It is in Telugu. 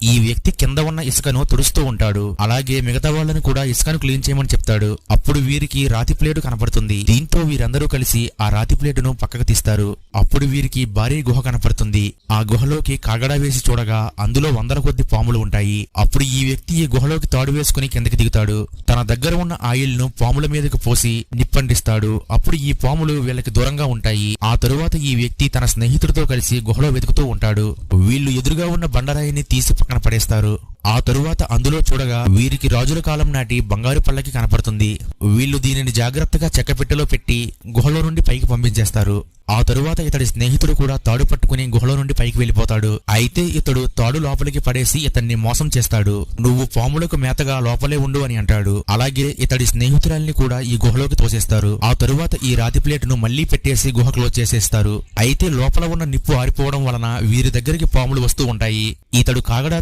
ఈ వ్యక్తి కింద ఉన్న ఇసుకను తుడుస్తూ ఉంటాడు. అలాగే మిగతా వాళ్ళని కూడా ఇసుకను క్లీన్ చేయమని చెప్తాడు. అప్పుడు వీరికి రాతి ప్లేటు కనపడుతుంది. దీంతో వీరందరూ కలిసి ఆ రాతి ప్లేటును పక్కకు తీస్తారు. అప్పుడు వీరికి భారీ గుహ కనపడుతుంది. ఆ గుహలోకి కాగడా వేసి చూడగా అందులో వందల కొద్ది పాములు ఉంటాయి. అప్పుడు ఈ వ్యక్తి ఈ గుహలోకి తాడు వేసుకుని కిందకి దిగుతాడు. తన దగ్గర ఉన్న ఆయిల్ ను పాముల మీదకు పోసి నిప్పండిస్తాడు. అప్పుడు ఈ పాములు వీళ్ళకి దూరంగా ఉంటాయి. ఆ తరువాత ఈ వ్యక్తి తన స్నేహితుడితో కలిసి గుహలో వెతుకుతూ ఉంటాడు. వీళ్ళు ఎదురుగా ఉన్న బండరాయిని తీసి పక్కన పడేస్తారు. ఆ తరువాత అందులో చూడగా వీరికి రాజుల కాలం నాటి బంగారు పల్లకి కనపడుతుంది. వీళ్ళు దీనిని జాగ్రత్తగా చెక్కపెట్టెలో పెట్టి గుహలో నుండి పైకి పంపించేస్తారు. ఆ తరువాత ఇతడి స్నేహితుడు కూడా తాడు పట్టుకుని గుహలో నుండి పైకి వెళ్లిపోతాడు. అయితే ఇతడు తాడు లోపలికి పడేసి ఇతన్ని మోసం చేస్తాడు. నువ్వు పాములకు మేతగా లోపలే ఉండు అని అంటాడు. అలాగే ఇతడి స్నేహితురాల్ని కూడా ఈ గుహలోకి తోసేస్తారు. ఆ తరువాత ఈ రాతి ప్లేటును మళ్లీ పెట్టేసి గుహ క్లోజ్ చేసేస్తారు. అయితే లోపల ఉన్న నిప్పు ఆరిపోవడం వలన వీరి దగ్గరికి పాములు వస్తూ ఉంటాయి. ఇతడు కాగడా